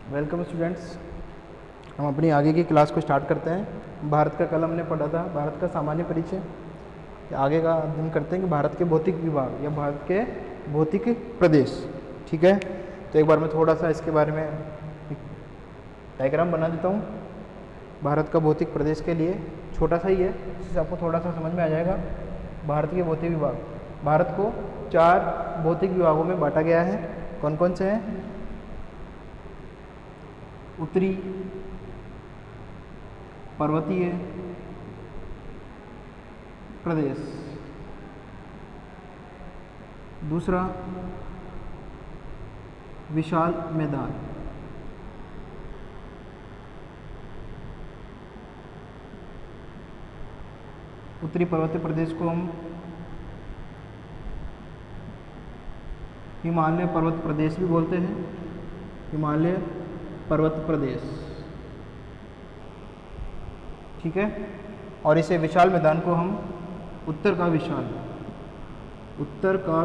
Welcome students. हम अपनी आगे की क्लास को स्टार्ट करते हैं। भारत का कल हमने पढ़ा था, भारत का सामान्य परिचय। आगे का अध्ययन करते हैं कि भारत के भौतिक विभाग या भारत के भौतिक प्रदेश। ठीक है, तो एक बार मैं थोड़ा सा इसके बारे में डायग्राम बना देता हूँ। भारत का भौतिक प्रदेश के लिए छोटा सा ही है, जिससे आपको थोड़ा सा समझ में आ जाएगा। भारत के भौतिक विभाग, भारत को 4 भौतिक विभागों में बांटा गया है। कौन कौन से हैं? उत्तरी पर्वतीय प्रदेश, दूसरा विशाल मैदान, उत्तरी पर्वतीय प्रदेश को हम हिमालय पर्वत प्रदेश भी बोलते हैं। हिमालय पर्वत प्रदेश, ठीक है। और इसे विशाल मैदान को हम उत्तर का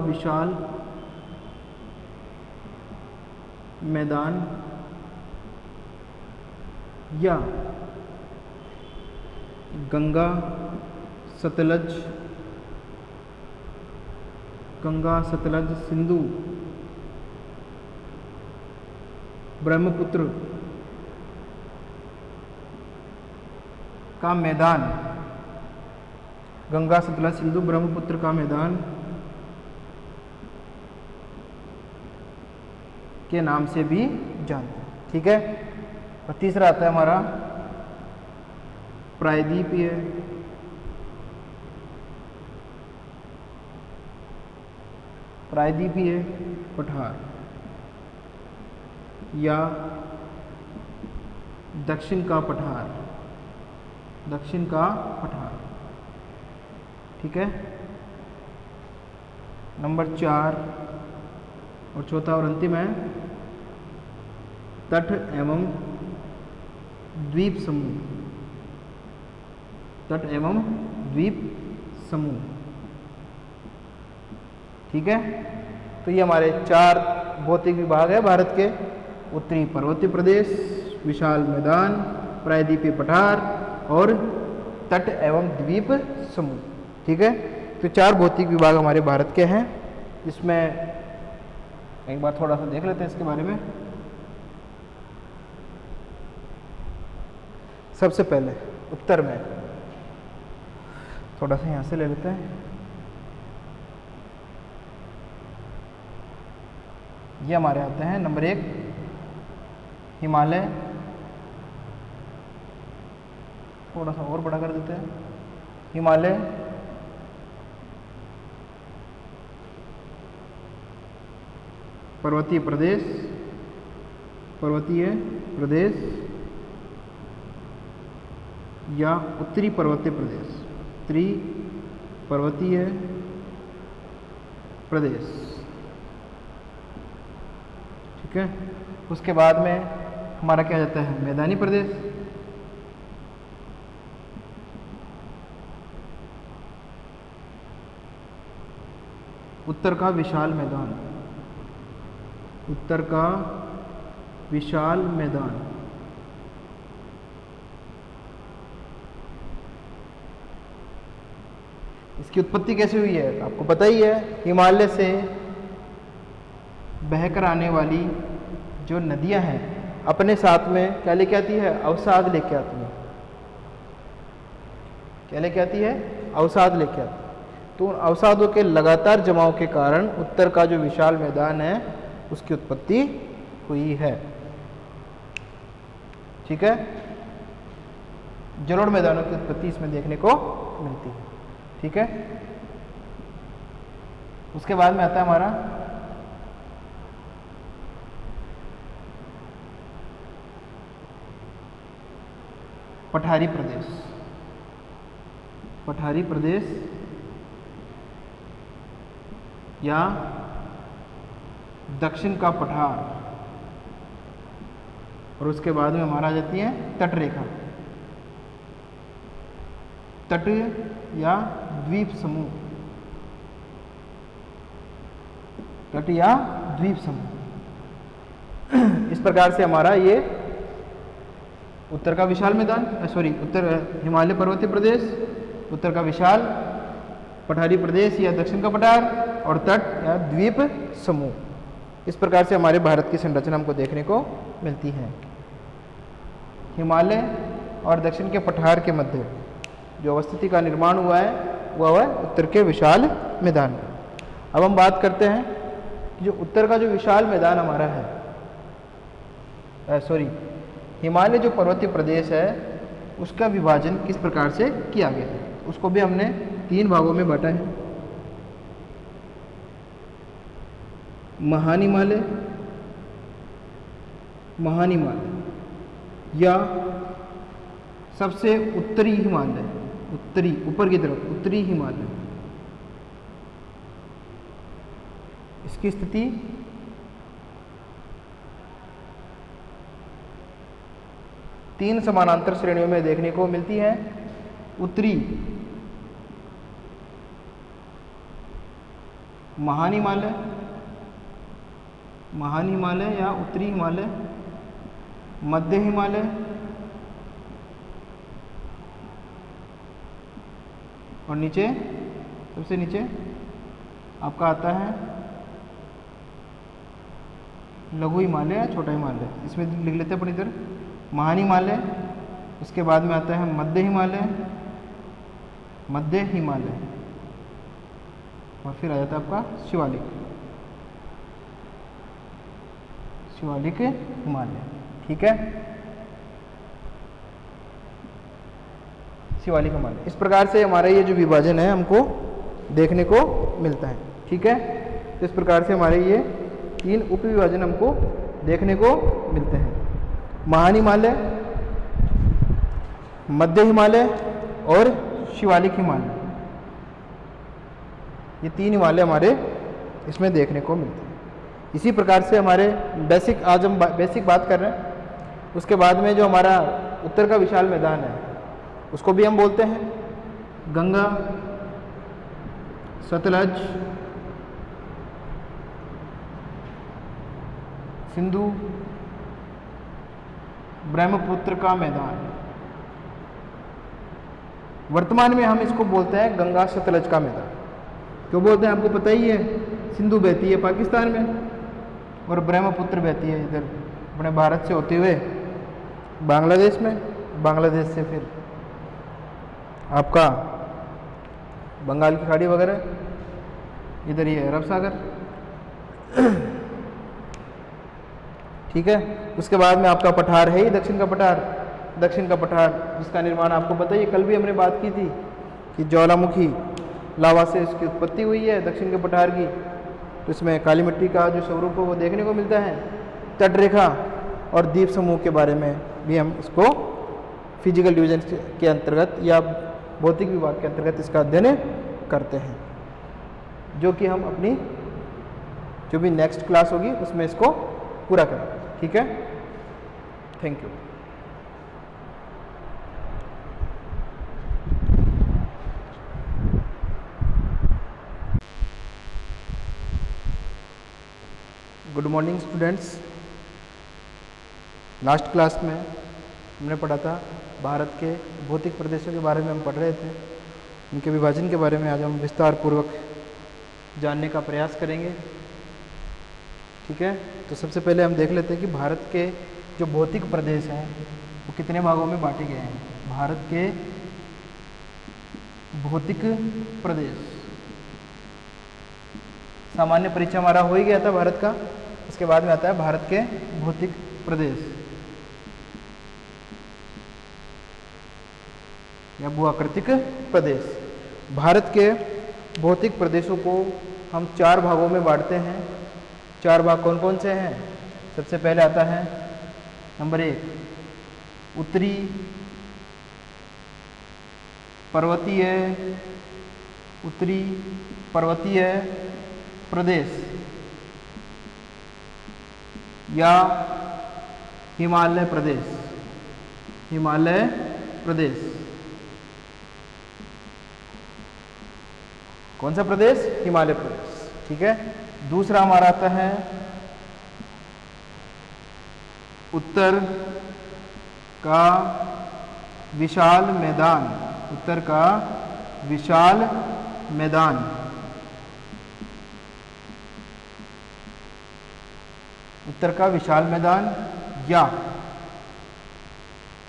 विशाल मैदान या गंगा सतलज सिंधु ब्रह्मपुत्र का मैदान, गंगा सतलज सिंधु ब्रह्मपुत्र का मैदान के नाम से भी जानते हैं। ठीक है। और तीसरा आता है हमारा प्रायद्वीपीय पठार या दक्षिण का पठार, ठीक है। नंबर 4 और चौथा और अंतिम है तट एवं द्वीप समूह, ठीक है। तो ये हमारे 4 भौतिक विभाग है भारत के: उत्तरी पर्वतीय प्रदेश, विशाल मैदान, प्रायद्वीपीय पठार और तट एवं द्वीप समूह, ठीक है। तो 4 भौतिक विभाग हमारे भारत के हैं। इसमें एक बार थोड़ा सा देख लेते हैं इसके बारे में। सबसे पहले उत्तर में थोड़ा सा यहाँ से ले लेते हैं। ये हमारे आते हैं नंबर 1 हिमालय, थोड़ा सा और बड़ा कर देते हैं। हिमालय, पर्वतीय प्रदेश या उत्तरी पर्वतीय प्रदेश, ठीक है। उसके बाद में हमारा क्या जाता है मैदानी प्रदेश, उत्तर का विशाल मैदान, इसकी उत्पत्ति कैसे हुई है आपको पता ही है। हिमालय से बहकर आने वाली जो नदियां हैं अपने साथ में क्या लेके आती है? अवसाद लेके आती है। क्या लेके आती है? अवसाद लेके आती है। तो उन अवसादों के लगातार जमाव के कारण उत्तर का जो विशाल मैदान है उसकी उत्पत्ति हुई है, ठीक है। जलोढ़ मैदानों की उत्पत्ति इसमें देखने को मिलती है, ठीक है। उसके बाद में आता है हमारा पठारी प्रदेश या दक्षिण का पठार। और उसके बाद में हमारा आ जाती है तट रेखा, तट या द्वीप समूह, तट या द्वीप समूह। इस प्रकार से हमारा ये उत्तर का विशाल मैदान, उत्तर हिमालय पर्वतीय प्रदेश, उत्तर का विशाल पठारी प्रदेश या दक्षिण का पठार, और तट या द्वीप समूह, इस प्रकार से हमारे भारत की संरचना हमको देखने को मिलती है। हिमालय और दक्षिण के पठार के मध्य जो अवस्थिति का निर्माण हुआ है वह है उत्तर के विशाल मैदान का। अब हम बात करते हैं कि जो उत्तर का जो विशाल मैदान हमारा है, हिमालय जो पर्वतीय प्रदेश है उसका विभाजन किस प्रकार से किया गया है, उसको भी हमने 3 भागों में बांटा है। महान हिमालय या सबसे उत्तरी हिमालय, ऊपर की तरफ उत्तरी हिमालय, इसकी स्थिति तीन समानांतर श्रेणियों में देखने को मिलती है। उत्तरी महान हिमालय या उत्तरी हिमालय, मध्य हिमालय, और नीचे सबसे नीचे आपका आता है लघु हिमालय या छोटा हिमालय। इसमें लिख लेते हैं अपन इधर महान हिमालय, उसके बाद में आता है मध्य हिमालय, और फिर आ जाता है आपका शिवालिक हिमालय। ठीक है, शिवालिक हिमालय। इस प्रकार से हमारा ये जो विभाजन है हमको देखने को मिलता है। ठीक है, तो इस प्रकार से हमारे ये 3 उप विभाजन हमको देखने को मिलते हैं। महान हिमालय, मध्य हिमालय और शिवालिक हिमालय, ये 3 हिमालय हमारे इसमें देखने को मिलते हैं। इसी प्रकार से हमारे बेसिक, आज हम बेसिक बात कर रहे हैं, उसके बाद में जो हमारा उत्तर का विशाल मैदान है उसको भी हम बोलते हैं गंगा, सतलज, सिंधु, ब्रह्मपुत्र का मैदान। वर्तमान में हम इसको बोलते हैं गंगा सतलज का मैदान। क्यों बोलते हैं आपको पता ही है, सिंधु बहती है पाकिस्तान में और ब्रह्मपुत्र बहती है इधर अपने भारत से होते हुए बांग्लादेश में, बांग्लादेश से फिर आपका बंगाल की खाड़ी वगैरह, इधर ये अरब सागर। ठीक है, उसके बाद में आपका पठार है ही दक्षिण का पठार, जिसका निर्माण आपको पता ही, कल भी हमने बात की थी कि ज्वालामुखी लावा से इसकी उत्पत्ति हुई है दक्षिण के पठार की। तो इसमें काली मिट्टी का जो स्वरूप है वो देखने को मिलता है। तट रेखा और द्वीप समूह के बारे में भी हम इसको फिजिकल डिवीजन के अंतर्गत या भौतिक विभाग के अंतर्गत इसका अध्ययन करते हैं, जो कि हम अपनी जो भी नेक्स्ट क्लास होगी उसमें इसको पूरा करेंगे। ठीक है, thank you. Good morning students. Last class में हमने पढ़ा था भारत के भौतिक प्रदेशों के बारे में हम पढ़ रहे थे, उनके विभाजन के बारे में आज हम विस्तार पूर्वक जानने का प्रयास करेंगे। ठीक है, तो सबसे पहले हम देख लेते हैं कि भारत के जो भौतिक प्रदेश हैं वो कितने भागों में बांटे गए हैं। भारत के भौतिक प्रदेश, सामान्य परिचय हमारा हो ही गया था भारत का, उसके बाद में आता है भारत के भौतिक प्रदेश या भूआकृतिक प्रदेश। भारत के भौतिक प्रदेशों को हम 4 भागों में बांटते हैं। 4 भाग कौन कौन से हैं? सबसे पहले आता है नंबर 1 उत्तरी पर्वतीय प्रदेश या हिमालय प्रदेश। कौन सा प्रदेश? हिमालय प्रदेश। ठीक है, दूसरा हमारा आता है उत्तर का विशाल मैदान, उत्तर का विशाल मैदान, उत्तर का विशाल मैदान, या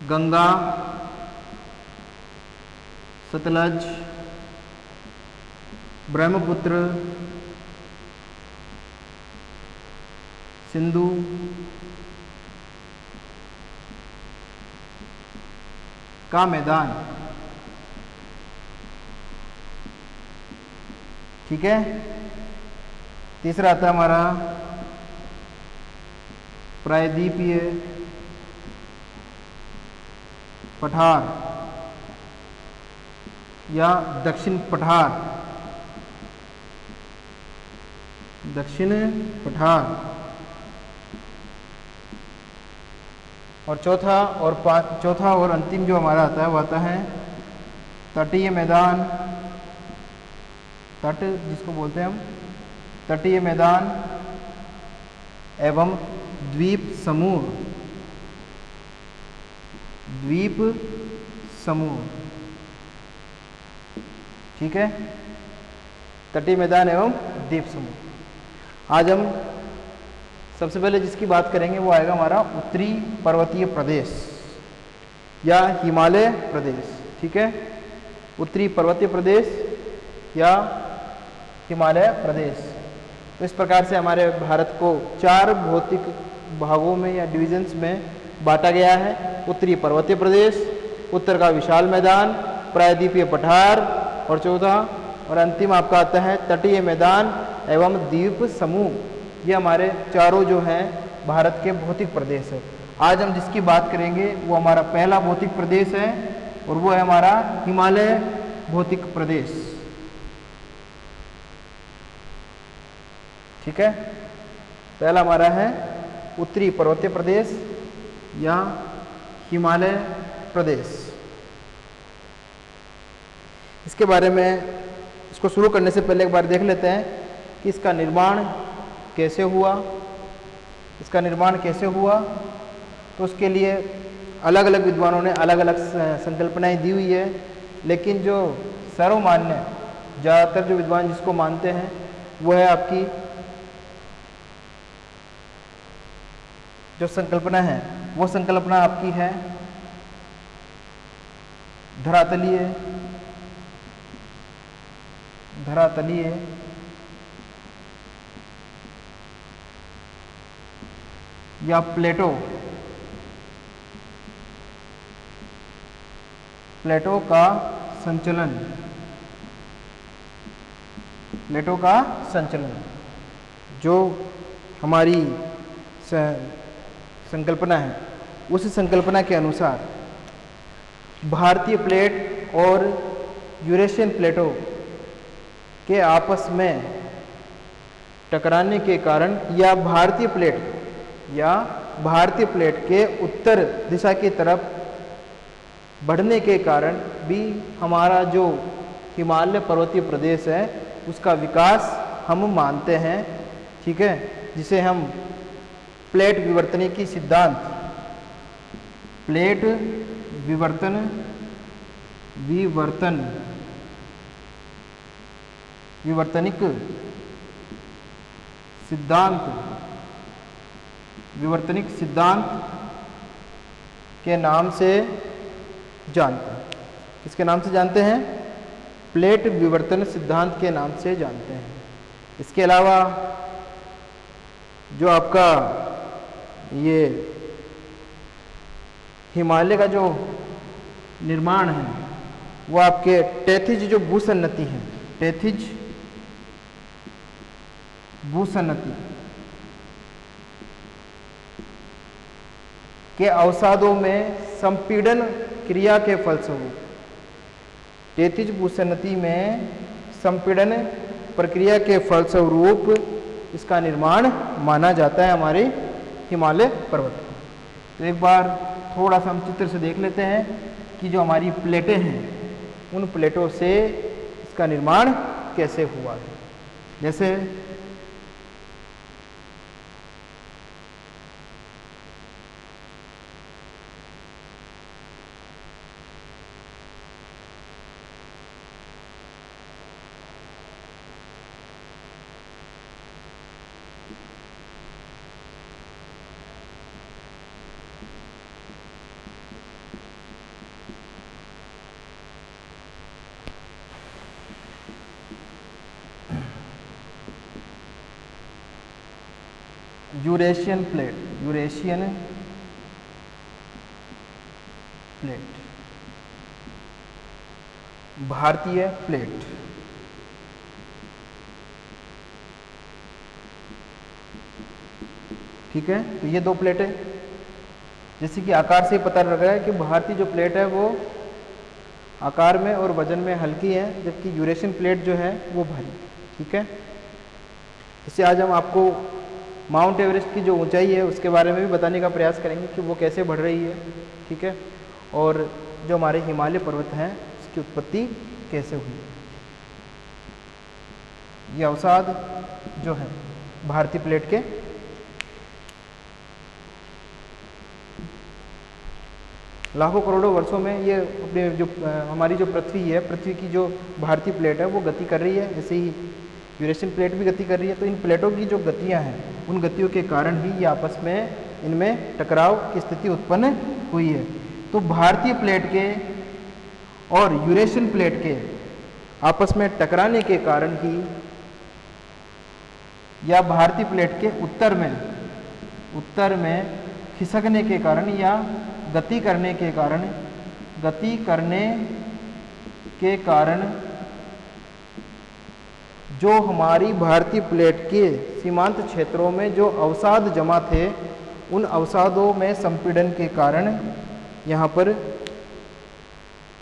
गंगा, सतलज, ब्रह्मपुत्र, सिंधु, का मैदान। ठीक है। तीसरा आता है हमारा प्रायद्वीपीय पठार या दक्षिण पठार, दक्षिण पठार। और चौथा और अंतिम जो हमारा आता है वो आता है तटीय मैदान, तट जिसको बोलते हैं हम, तटीय मैदान एवं द्वीप समूह, द्वीप समूह। ठीक है, तटीय मैदान एवं द्वीप समूह। आज हम सबसे पहले जिसकी बात करेंगे वो आएगा हमारा उत्तरी पर्वतीय प्रदेश या हिमालय प्रदेश। ठीक है, उत्तरी पर्वतीय प्रदेश या हिमालय प्रदेश। तो इस प्रकार से हमारे भारत को 4 भौतिक भागों में या डिविजन्स में बांटा गया है। उत्तरी पर्वतीय प्रदेश, उत्तर का विशाल मैदान, प्रायद्वीपीय पठार और चौथा और अंतिम आपका आता है तटीय मैदान एवं द्वीप समूह। ये हमारे चारों जो हैं भारत के भौतिक प्रदेश है। आज हम जिसकी बात करेंगे वो हमारा पहला भौतिक प्रदेश है और वो है हमारा हिमालय भौतिक प्रदेश। ठीक है, पहला हमारा है उत्तरी पर्वतीय प्रदेश या हिमालय प्रदेश। इसके बारे में इसको शुरू करने से पहले एक बार देख लेते हैं कि इसका निर्माण कैसे हुआ। इसका निर्माण कैसे हुआ तो उसके लिए अलग अलग विद्वानों ने अलग अलग संकल्पनाएं दी हुई है, लेकिन जो सर्वमान्य ज़्यादातर जो विद्वान जिसको मानते हैं वो है आपकी जो संकल्पना है वो संकल्पना आपकी है धरातलीय, धरातलीय या प्लेटो, प्लेटो का संचलन, प्लेटो का संचलन जो हमारी संकल्पना है उस संकल्पना के अनुसार भारतीय प्लेट और यूरेशियन प्लेटों के आपस में टकराने के कारण या भारतीय प्लेट के उत्तर दिशा की तरफ बढ़ने के कारण भी हमारा जो हिमालय पर्वतीय प्रदेश है उसका विकास हम मानते हैं। ठीक है, जिसे हम प्लेट विवर्तनिकी सिद्धांत, प्लेट विवर्तनिक सिद्धांत के नाम से जानते हैं। किसके नाम से जानते हैं? प्लेट विवर्तन सिद्धांत के नाम से जानते हैं। इसके अलावा जो आपका ये हिमालय का जो निर्माण है वो आपके क्षैतिज जो भूसन्नति है, क्षैतिज भूसन्नति के अवसादों में संपीड़न क्रिया के फलस्वरूप, क्षैतिज भूसन्नति में संपीड़न प्रक्रिया के फलस्वरूप इसका निर्माण माना जाता है हमारे हिमालय पर्वत। तो एक बार थोड़ा सा हम चित्र से देख लेते हैं कि जो हमारी प्लेटें हैं उन प्लेटों से इसका निर्माण कैसे हुआ है। जैसे यूरेशियन प्लेट, यूरेशियन प्लेट, भारतीय प्लेट। ठीक है, तो ये दो प्लेटें, जैसे कि आकार से पता लग रहा है कि भारतीय जो प्लेट है वो आकार में और वजन में हल्की है, जबकि यूरेशियन प्लेट जो है वो भारी। ठीक है, इससे आज हम आपको माउंट एवरेस्ट की जो ऊंचाई है उसके बारे में भी बताने का प्रयास करेंगे कि वो कैसे बढ़ रही है। ठीक है, और जो हमारे हिमालय पर्वत हैं उसकी उत्पत्ति कैसे हुई। ये अवसाद जो है भारतीय प्लेट के लाखों करोड़ों वर्षों में ये अपने जो हमारी जो पृथ्वी है, पृथ्वी की जो भारतीय प्लेट है वो गति कर रही है, ऐसे ही यूरेशियन प्लेट भी गति कर रही है। तो इन प्लेटों की जो गतियां हैं उन गतियों के कारण ही ये आपस में इनमें टकराव की स्थिति उत्पन्न हुई है। तो भारतीय प्लेट के और यूरेशियन प्लेट के आपस में टकराने के कारण ही, या भारतीय प्लेट के उत्तर में खिसकने के कारण या गति करने के कारण जो हमारी भारतीय प्लेट के सीमांत क्षेत्रों में जो अवसाद जमा थे, उन अवसादों में संपीड़न के कारण यहाँ पर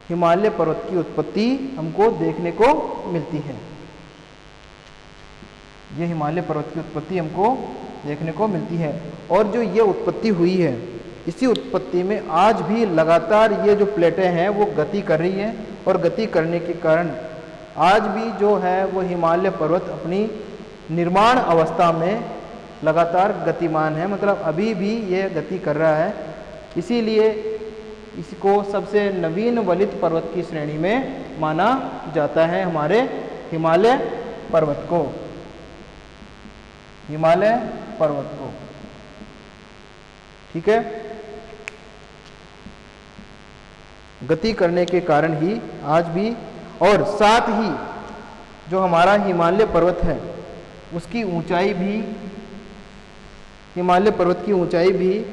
हिमालय पर्वत की उत्पत्ति हमको देखने को मिलती है। ये हिमालय पर्वत की उत्पत्ति हमको देखने को मिलती है। और जो ये उत्पत्ति हुई है, इसी उत्पत्ति में आज भी लगातार ये जो प्लेटें हैं वो गति कर रही हैं, और गति करने के कारण आज भी जो है वो हिमालय पर्वत अपनी निर्माण अवस्था में लगातार गतिमान है, मतलब अभी भी ये गति कर रहा है। इसीलिए इसको सबसे नवीन वलित पर्वत की श्रेणी में माना जाता है, हमारे हिमालय पर्वत को, हिमालय पर्वत को। ठीक है, गति करने के कारण ही आज भी, और साथ ही जो हमारा हिमालय पर्वत है उसकी ऊंचाई भी, हिमालय पर्वत की ऊंचाई भी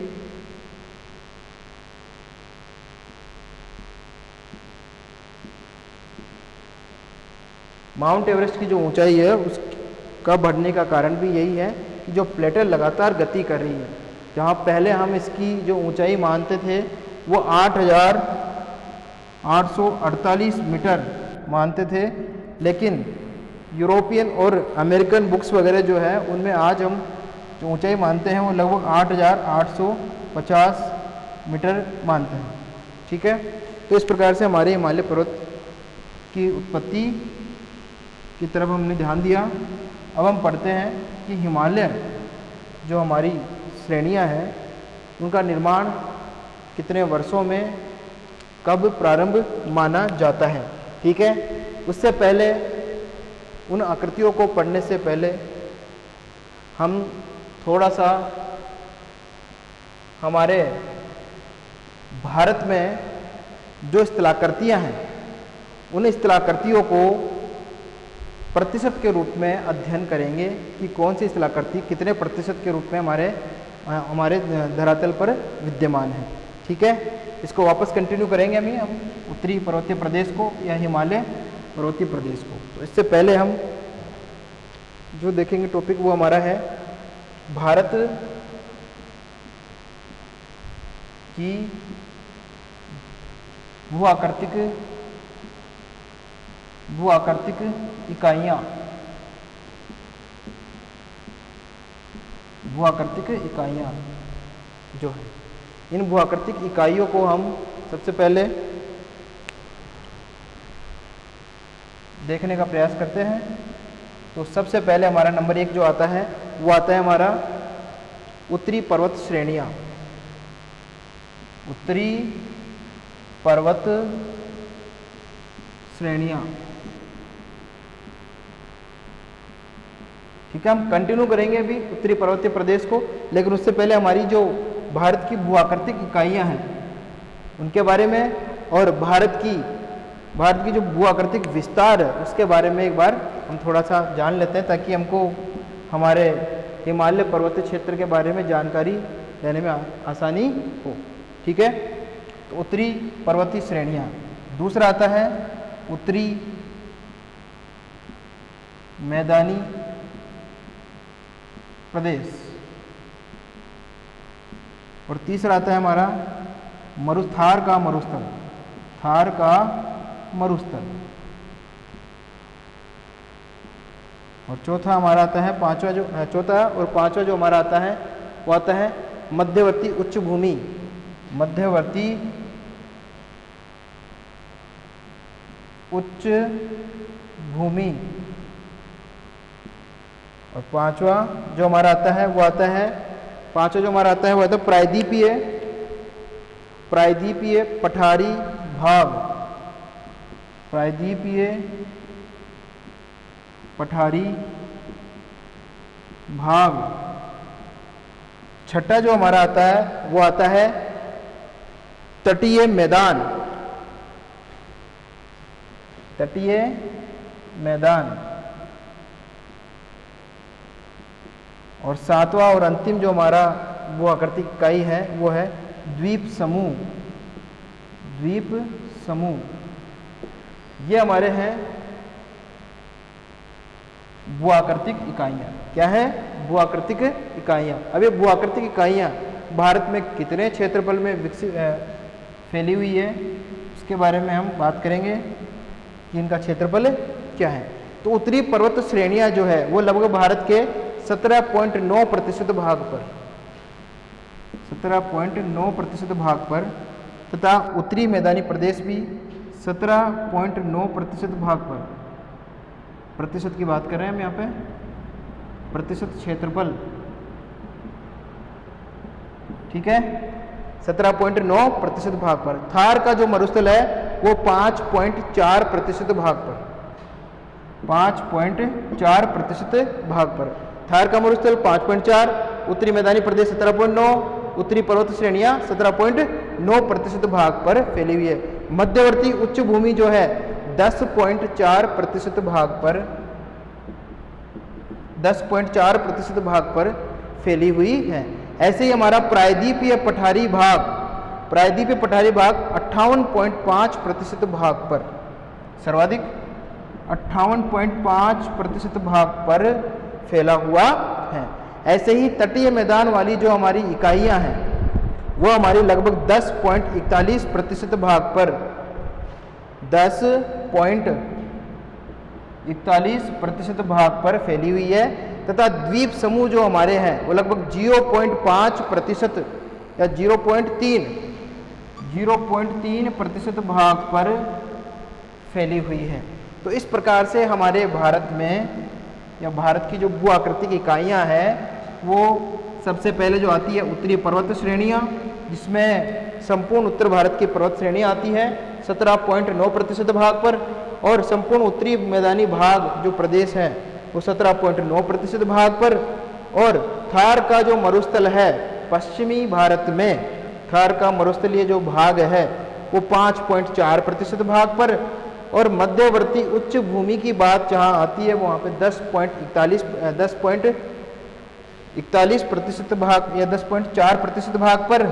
माउंट एवरेस्ट की जो ऊंचाई है उसका बढ़ने का कारण भी यही है कि जो प्लेटें लगातार गति कर रही है। जहाँ पहले हम इसकी जो ऊंचाई मानते थे वो 8,848 मीटर मानते थे, लेकिन यूरोपियन और अमेरिकन बुक्स वगैरह जो है उनमें आज हम जो ऊंचाई मानते हैं वो लगभग 8,850 मीटर मानते हैं। ठीक है, तो इस प्रकार से हमारे हिमालय पर्वत की उत्पत्ति की तरफ हमने ध्यान दिया। अब हम पढ़ते हैं कि हिमालय जो हमारी श्रेणियां हैं उनका निर्माण कितने वर्षों में कब प्रारंभ माना जाता है। ठीक है, उससे पहले उन आकृतियों को पढ़ने से पहले हम थोड़ा सा हमारे भारत में जो स्थलाकृतियां हैं उन स्थलाकृतियों को प्रतिशत के रूप में अध्ययन करेंगे कि कौन सी स्थलाकृति कितने प्रतिशत के रूप में हमारे धरातल पर विद्यमान है। ठीक है, इसको वापस कंटिन्यू करेंगे हम उत्तरी पर्वतीय प्रदेश को या हिमालय पर्वतीय प्रदेश को। तो इससे पहले हम जो देखेंगे टॉपिक वो हमारा है भारत की भू-आकृतिक इकाइयाँ, भू-आकृतिक इकाइयाँ जो है, इन भू-आकृतिक इकाइयों को हम सबसे पहले देखने का प्रयास करते हैं। तो सबसे पहले हमारा नंबर 1 जो आता है वो आता है हमारा उत्तरी पर्वत श्रेणियाँ, उत्तरी पर्वत श्रेणियाँ। ठीक है, हम कंटिन्यू करेंगे अभी उत्तरी पर्वतीय प्रदेश को, लेकिन उससे पहले हमारी जो भारत की भू-आकृतिक इकाइयाँ हैं उनके बारे में और भारत की जो भू-आकृतिक विस्तार है उसके बारे में एक बार हम थोड़ा सा जान लेते हैं, ताकि हमको हमारे हिमालय पर्वतीय क्षेत्र के बारे में जानकारी लेने में आसानी हो। ठीक है, तो उत्तरी पर्वतीय श्रेणियाँ। दूसरा आता है उत्तरी मैदानी प्रदेश, और तीसरा आता है हमारा थार का मरुस्थल, थार का मरुस्थल, और चौथा हमारा आता है चौथा और पांचवा जो हमारा आता है वो आता है मध्यवर्ती उच्च भूमि, मध्यवर्ती उच्च भूमि, और पांचवा जो हमारा आता है वो आता है प्रायद्वीपीय पठारी भाग, प्रायद्वीपीय पठारी भाग। छठा जो हमारा आता है वो आता है तटीय मैदान, तटीय मैदान, और सातवां और अंतिम जो हमारा वो आकृति इकाई है वो है द्वीप समूह, द्वीप समूह। ये हमारे हैं भूआकृतिक इकाइयाँ। क्या है? भूआकृतिक इकाइयाँ। अब ये भूआकृतिक इकाइयाँ भारत में कितने क्षेत्रफल में विकसित फैली हुई है उसके बारे में हम बात करेंगे कि इनका क्षेत्रफल क्या है। तो उत्तरी पर्वत श्रेणियाँ जो है वो लगभग भारत के 17.9% भाग पर, 17.9% भाग पर, तथा उत्तरी मैदानी प्रदेश भी 17.9% भाग पर, प्रतिशत की बात कर रहे हैं हम यहाँ पे, प्रतिशत क्षेत्रफल। ठीक है, 17.9% भाग पर। थार का जो मरुस्थल है वो 5.4% भाग पर, 5.4% भाग पर। थार का मरुस्थल 5.4, उत्तरी मैदानी प्रदेश 17.9, उत्तरी पर्वत श्रेणियां 17.9% भाग पर फैली हुई है। मध्यवर्ती उच्च भूमि जो है 10.4% भाग पर, 10.4% भाग पर फैली हुई है। ऐसे ही हमारा प्रायद्वीपीय पठारी भाग, प्रायद्वीपीय पठारी भाग 58.5% भाग पर, सर्वाधिक 58.5% भाग पर फैला हुआ है। ऐसे ही तटीय मैदान वाली जो हमारी इकाइयां हैं वो हमारी लगभग 10.41% भाग पर, 10.41% भाग पर फैली हुई है, तथा द्वीप समूह जो हमारे हैं वो लगभग 0.5% या 0.3% भाग पर फैली हुई है। तो इस प्रकार से हमारे भारत में या भारत की जो भू आकृतिक इकाइयाँ हैं वो सबसे पहले जो आती है उत्तरी पर्वत श्रेणियाँ, जिसमें संपूर्ण उत्तर भारत की पर्वत श्रेणियाँ आती है 17.9% भाग पर, और संपूर्ण उत्तरी मैदानी भाग जो प्रदेश है वो 17.9% भाग पर, और थार का जो मरुस्थल है पश्चिमी भारत में, थार का मरुस्थलीय जो भाग है वो 5.4% भाग पर, और मध्यवर्ती उच्च भूमि की बात जहाँ आती है वहाँ पे 10.41% भाग या 10.4% भाग पर।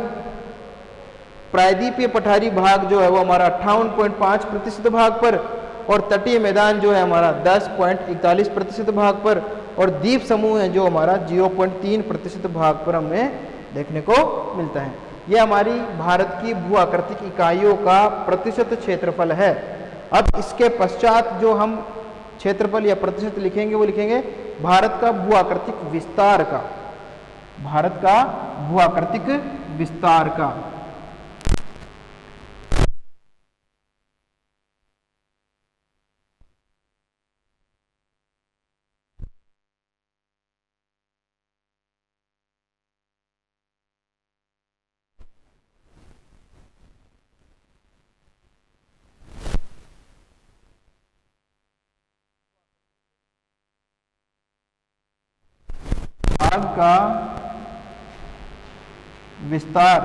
प्रायद्वीपीय पठारी भाग जो है वो हमारा 58.5% भाग पर, और तटीय मैदान जो है हमारा 10.41% भाग पर, और द्वीप समूह है जो हमारा 0.3% भाग पर हमें देखने को मिलता है। यह हमारी भारत की भू आकृतिक इकाइयों का प्रतिशत क्षेत्रफल है। अब इसके पश्चात जो हम क्षेत्रफल या प्रतिशत लिखेंगे वो लिखेंगे भारत का भू आकृतिक विस्तार का, भारत का भू आकृतिक विस्तार का। भाग का विस्तार,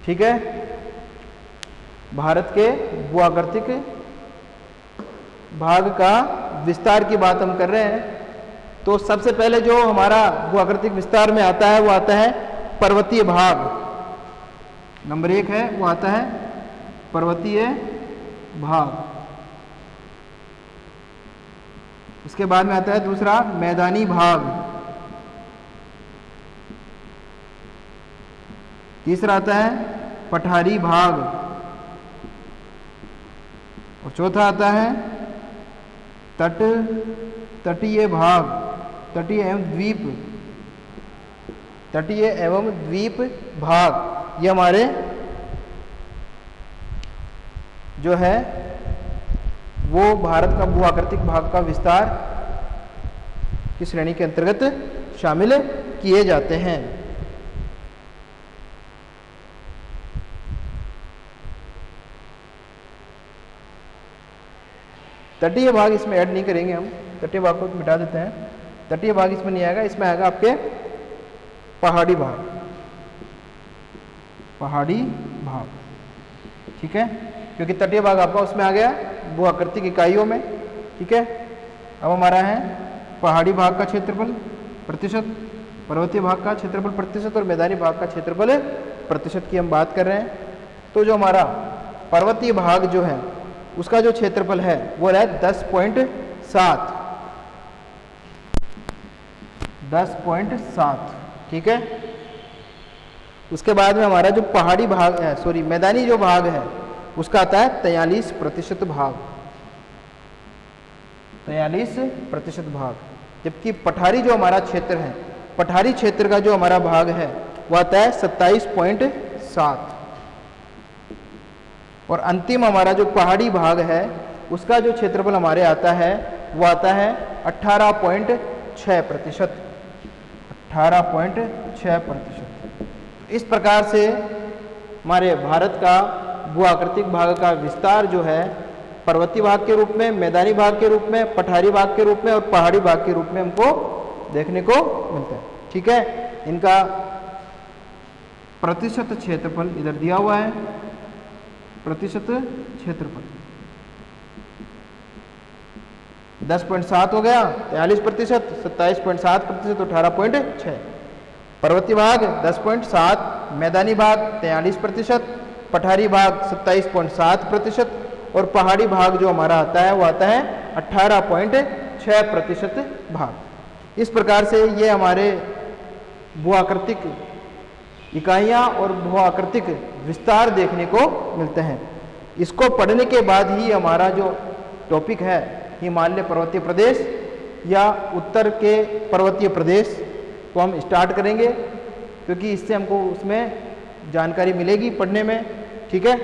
ठीक है, भारत के भू आकृतिक भाग का विस्तार की बात हम कर रहे हैं। तो सबसे पहले जो हमारा भूआकृतिक विस्तार में आता है वो आता है पर्वतीय भाग। नंबर 1 है वो आता है पर्वतीय भाग। उसके बाद में आता है दूसरा मैदानी भाग। तीसरा आता है पठारी भाग। और चौथा आता है तटीय भाग, तटीय एवं द्वीप भाग। ये हमारे जो है वो भारत का भूआकृतिक भाग का विस्तार की श्रेणी के अंतर्गत शामिल किए जाते हैं। तटीय भाग इसमें ऐड नहीं करेंगे हम, तटीय भाग को मिटा देते हैं। तटीय भाग इसमें नहीं आएगा, इसमें आएगा आपके पहाड़ी भाग, पहाड़ी भाग, ठीक है, क्योंकि तटीय भाग आपका उसमें आ गया भूआकृतिक इकाइयों में, ठीक है। अब हमारा है पहाड़ी भाग का क्षेत्रफल प्रतिशत, पर्वतीय भाग का क्षेत्रफल प्रतिशत और मैदानी भाग का क्षेत्रफल प्रतिशत की हम बात कर रहे हैं। तो जो हमारा पर्वतीय भाग जो है उसका जो क्षेत्रफल है वो है 10.7, ठीक है। उसके बाद में हमारा जो पहाड़ी भाग है, सॉरी मैदानी जो भाग है उसका आता है 43% भाग, 43% भाग। जबकि पठारी जो हमारा क्षेत्र है, पठारी क्षेत्र का जो हमारा भाग है वो आता है 27.7। और अंतिम हमारा जो पहाड़ी भाग है उसका जो क्षेत्रफल हमारे आता है वो आता है 18.6%, 18.6%। इस प्रकार से हमारे भारत का भूआकृतिक भाग का विस्तार जो है पर्वतीय भाग के रूप में, मैदानी भाग के रूप में, पठारी भाग के रूप में और पहाड़ी भाग के रूप में हमको देखने को मिलता है, ठीक है। इनका प्रतिशत क्षेत्रफल इधर दिया हुआ है, प्रतिशत क्षेत्रफल 10.7 हो गया, 43%, 27.7%, 18.6। पर्वतीय भाग 10.7, मैदानी भाग 43%, पठारी भाग 27.7% और पहाड़ी भाग जो हमारा आता है वो आता है 18.6% भाग। इस प्रकार से ये हमारे भूआकृतिक इकाइयाँ और भूआकृतिक विस्तार देखने को मिलते हैं। इसको पढ़ने के बाद ही हमारा जो टॉपिक है हिमालय पर्वतीय प्रदेश या उत्तर के पर्वतीय प्रदेश को हम स्टार्ट करेंगे, क्योंकि इससे हमको उसमें जानकारी मिलेगी पढ़ने में, ठीक है।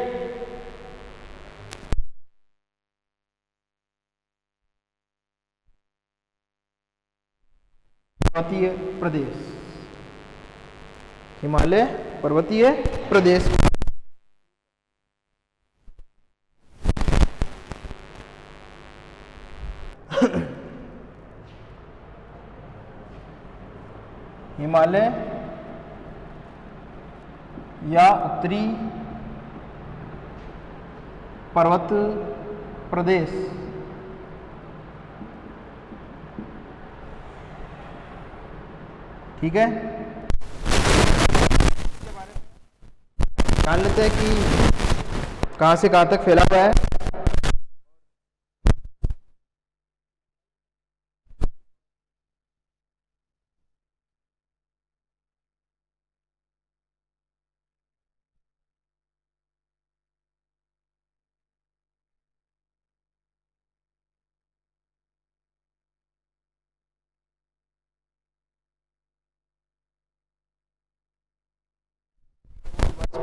पर्वतीय प्रदेश, हिमालय पर्वतीय प्रदेश। हिमालय या उत्तरी पर्वत प्रदेश ठीक है। जान लेते हैं कि कहां से कहां तक फैला हुआ है।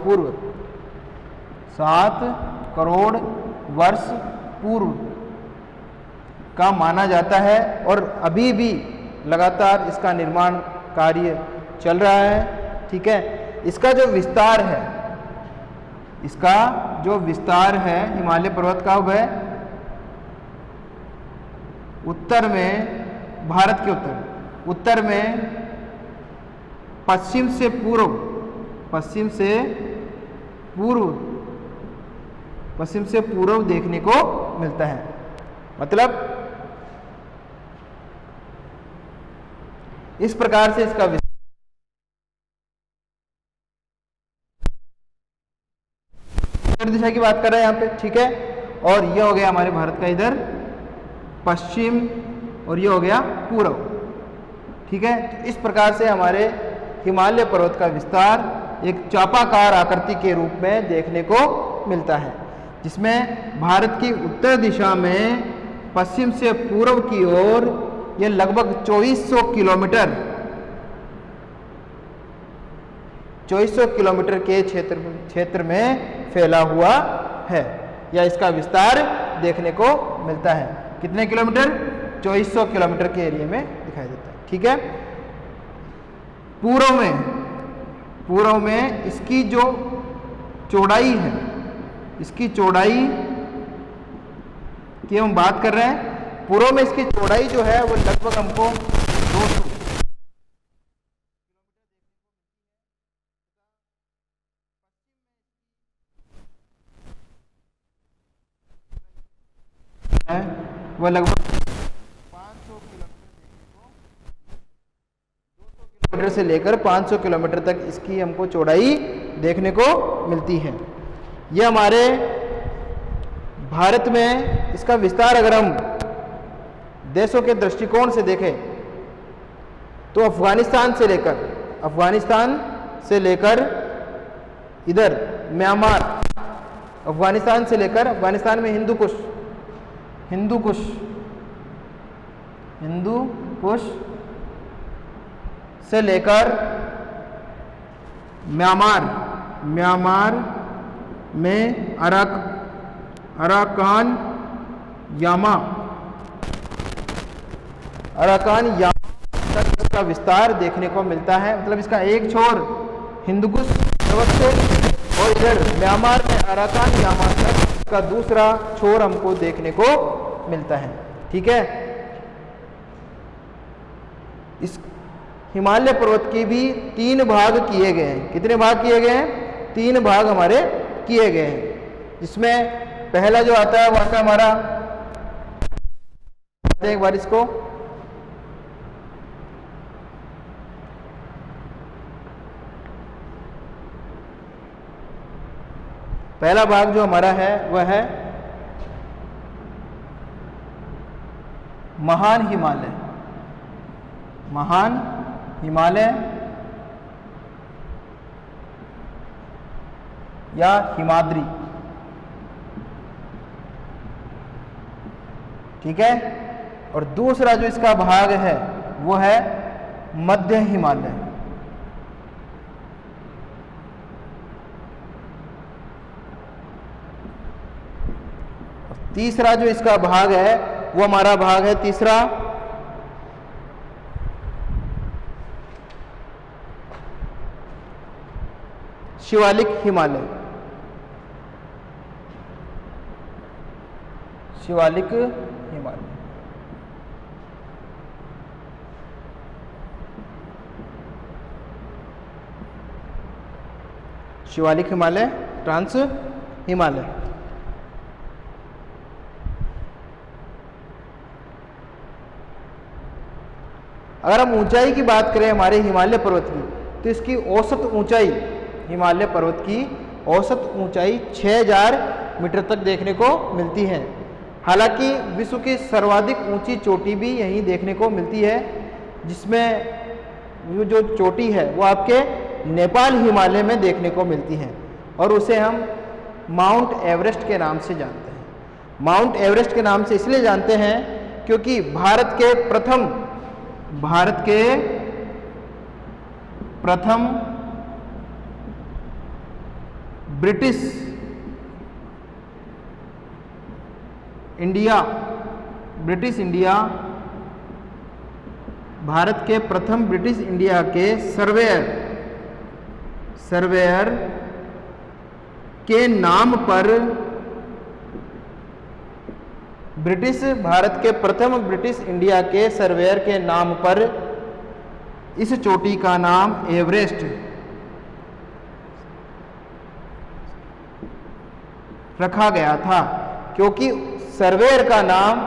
पूर्व 7 करोड़ वर्ष पूर्व का माना जाता है और अभी भी लगातार इसका निर्माण कार्य चल रहा है, ठीक है। इसका जो विस्तार है, इसका जो विस्तार है हिमालय पर्वत का वह उत्तर में, भारत के उत्तर में पश्चिम से पूर्व देखने को मिलता है, मतलब इस प्रकार से इसका उत्तर दिशा की बात कर रहे हैं यहाँ पे, ठीक है। और ये हो गया हमारे भारत का इधर पश्चिम और ये हो गया पूर्व, ठीक है। तो इस प्रकार से हमारे हिमालय पर्वत का विस्तार एक चापाकार आकृति के रूप में देखने को मिलता है, जिसमें भारत की उत्तर दिशा में पश्चिम से पूर्व की ओर यह लगभग 2400 किलोमीटर के क्षेत्र में फैला हुआ है, या इसका विस्तार देखने को मिलता है। कितने किलोमीटर? 2400 किलोमीटर के एरिया में दिखाई देता है, ठीक है। पूर्व में इसकी जो चौड़ाई है, इसकी चौड़ाई की हम बात कर रहे हैं। पूर्व में इसकी चौड़ाई जो है वो लगभग हमको 200 है, वो लगभग 500 किलोमीटर से लेकर 500 किलोमीटर तक इसकी हमको चौड़ाई देखने को मिलती है। ये हमारे भारत में इसका विस्तार अगर हम देशों के दृष्टिकोण से देखें तो अफगानिस्तान से लेकर इधर म्यांमार, अफगानिस्तान में हिंदू कुश से लेकर म्यांमार में अराकान यामा तक इसका विस्तार देखने को मिलता है। मतलब इसका एक छोर हिंदुकुश पर्वत से और इधर म्यांमार में अराकान यामा तक इसका दूसरा छोर हमको देखने को मिलता है, ठीक है। इस हिमालय पर्वत के भी 3 भाग किए गए हैं। कितने भाग किए गए हैं? 3 भाग हमारे किए गए हैं, जिसमें पहला जो आता है वो आता है हमारा, एक बार इसको पहला भाग जो हमारा है वह है महान हिमालय या हिमाद्री, ठीक है। और दूसरा जो इसका भाग है वो है मध्य हिमालय। तीसरा जो इसका भाग है वो हमारा भाग है तीसरा शिवालिक हिमालय। शिवालिक हिमालय, ट्रांस हिमालय। अगर हम ऊंचाई की बात करें हमारे हिमालय पर्वत की, तो इसकी औसत ऊंचाई, हिमालय पर्वत की औसत ऊंचाई 6000 मीटर तक देखने को मिलती है। हालांकि विश्व की सर्वाधिक ऊंची चोटी भी यहीं देखने को मिलती है, जिसमें जो चोटी है वो आपके नेपाल हिमालय में देखने को मिलती है, और उसे हम माउंट एवरेस्ट के नाम से जानते हैं। माउंट एवरेस्ट के नाम से इसलिए जानते हैं क्योंकि भारत के प्रथम ब्रिटिश इंडिया भारत के प्रथम ब्रिटिश इंडिया के सर्वेयर के नाम पर भारत के प्रथम ब्रिटिश इंडिया के सर्वेयर के नाम पर इस चोटी का नाम एवरेस्ट रखा गया था, क्योंकि सर्वेयर का नाम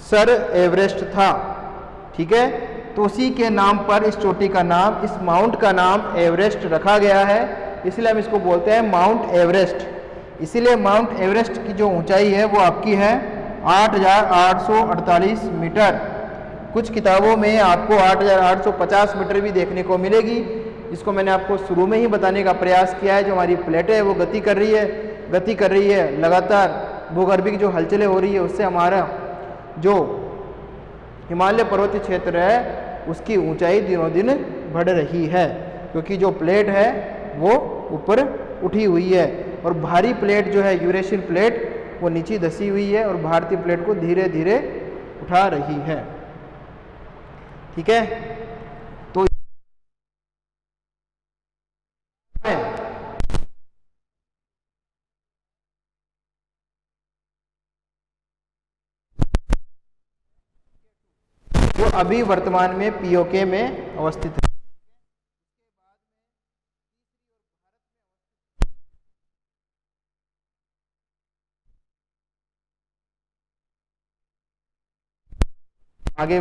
सर एवरेस्ट था। ठीक है, तो उसी के नाम पर इस चोटी का नाम, इस माउंट का नाम एवरेस्ट रखा गया है, इसलिए हम इसको बोलते हैं माउंट एवरेस्ट। इसीलिए माउंट एवरेस्ट की जो ऊंचाई है वो आपकी है 8,848 मीटर। कुछ किताबों में आपको 8,850 मीटर भी देखने को मिलेगी। इसको मैंने आपको शुरू में ही बताने का प्रयास किया है। जो हमारी प्लेट है वो गति कर रही है लगातार, भूगर्भिक जो हलचलें हो रही है उससे हमारा जो हिमालय पर्वतीय क्षेत्र है उसकी ऊंचाई दिनों दिन बढ़ रही है, क्योंकि जो प्लेट है वो ऊपर उठी हुई है और भारी प्लेट जो है यूरेशियन प्लेट वो नीचे धसी हुई है और भारतीय प्लेट को धीरे धीरे उठा रही है। ठीक है, तो वो अभी वर्तमान में पीओके में अवस्थित है। आगे